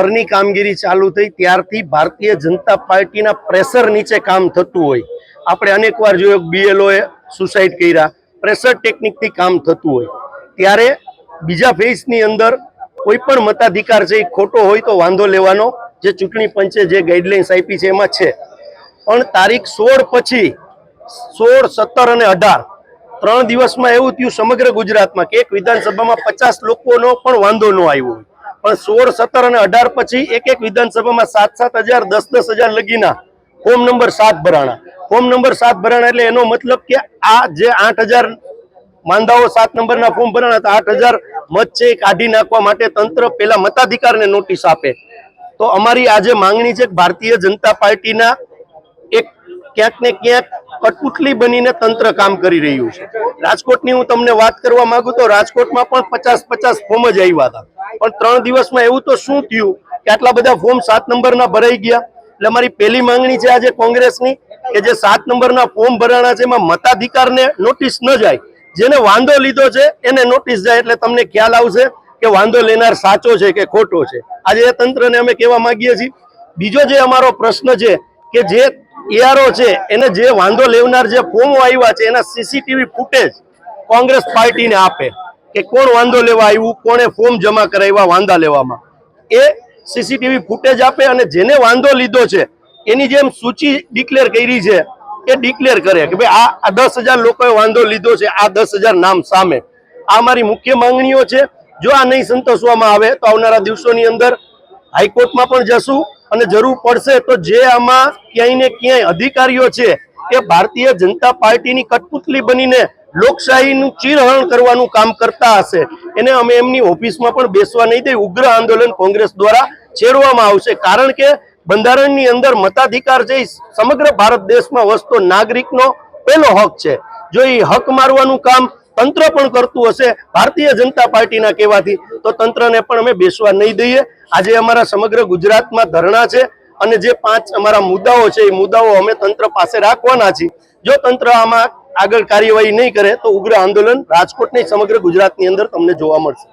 શહેરની કામગીરી ચાલુ થઈ ત્યારથી ભારતીય જનતા પાર્ટીના પ્રેશર નીચે કામ થતું હોય. આપણે અનેકવાર જોયું BLOએ સુસાઇડ કર્યા, પ્રેશર ટેકનિકથી કામ થતું હોય. ત્યારે બીજા ફેઝની અંદર કોઈ પણ મતાધિકાર છે એ ખોટો હોય તો વાંધો લેવાનો જે ચૂંટણી પંચે જે ગાઈડલાઇન્સ આપી છે એમાં છે. પણ તારીખ 16 પછી 16, 17 અને 18 3 દિવસમાં એવું થયું સમગ્ર ગુજરાતમાં કે એક વિધાનસભામાં 50 લોકોનો પણ વાંધો ન આવ્યો. પણ 16, 17 અને 18 પછી એક વિધાનસભામાં 7-7 હજાર 10-10 હજાર લગીના ફોર્મ નંબર 7 ભરાણા. ફોર્મ નંબર 7 ભરાણા એટલે એનો મતલબ કે આ જે 8000 માંદાઓ 7 નંબરના ફોર્મ ભરાણા હતા, 8000 મત છે એ કાઢી નાખવા માટે તંત્ર પેલા મતાધિકારને નોટિસ આપે. તો અમારી આજે માંગણી છે કે ભારતીય જનતા પાર્ટીના એક ક્યાંક ને ક્યાંક કઠપુતલી બનીને તંત્ર કામ કરી રહ્યું છે. રાજકોટની હું તમને વાત કરવા માંગુ તો રાજકોટમાં પણ 50-50 ફોર્મ જ આવ્યા હતા. પણ 3 દિવસમાં એવું તો શું થયું કે આટલા બધા ફોર્મ 7 નંબરના ભરાઈ ગયા. એટલે અમારી પહેલી માંગણી છે આજે કોંગ્રેસની કે જે 7 નંબરના ફોર્મ ભરાણા છે એમાં મતાધિકારને નોટિસ ન જાય, જેને વાંધો લીધો છે એને નોટિસ જાય, એટલે તમને ખ્યાલ આવશે કે વાંધો લેનાર સાચો છે કે ખોટો છે. આજે એ તંત્રને અમે કહેવા માંગીએ છીએ. બીજો જે અમારો પ્રશ્ન છે કે જે ARO છે એને જે વાંધો લેવનાર જે ફોર્મો આવ્યા છે એના CCTV ફૂટેજ કોંગ્રેસ પાર્ટીને આપે કે કોણ વાંધો લેવા આવ્યું, કોણે ફોર્મ જમા કરાવ્યા વાંધા લેવામાં, એ CCTV ફૂટેજ આપે અને જેને વાંધો લીધો છે એની જેમ સૂચિ ડિક્લેર કરી છે એ ડિક્લેર કરે કે ભાઈ આ 10,000 લોકોએ વાંધો લીધો છે, આ 10,000 નામ સામે. આ અમારી મુખ્ય માંગણીઓ છે. જો આ નહીં સંતોષવામાં આવે તો આવનારા દિવસોની અંદર હાઈકોર્ટમાં પણ જશું અને જરૂર પડશે તો જે આમાં ક્યાંય ને ક્યાંય અધિકારીઓ છે એ ભારતીય જનતા પાર્ટીની કઠપુતલી બનીને લોકશાહીનું ચીરહરણ કરવાનું કામ કરતા હશે એને અમે એમની ઓફિસમાં પણ બેસવા નહીં દઈએ. ઉગ્ર આંદોલન કોંગ્રેસ દ્વારા છેડવામાં આવશે. કારણ કે બંધારણની અંદર મતાધિકાર છે સમગ્ર ભારત દેશમાં વસતો નાગરિકનો પહેલો હક છે. જો એ હક મારવાનું કામ તંત્ર પણ કરતું હશે ભારતીય જનતા પાર્ટીના કહેવાથી, તો તંત્રને પણ અમે બેસવા નહીં દઈએ. આજે અમારા સમગ્ર ગુજરાતમાં ધરણા છે અને જે 5 અમારા મુદ્દાઓ છે એ મુદ્દાઓ અમે તંત્ર પાસે રાખવાના છીએ. જો તંત્ર આમાં આગળ કાર્યવાહી નહીં કરે તો ઉગ્ર આંદોલન રાજકોટ નહીં સમગ્ર ગુજરાતની અંદર તમને જોવા મળશે.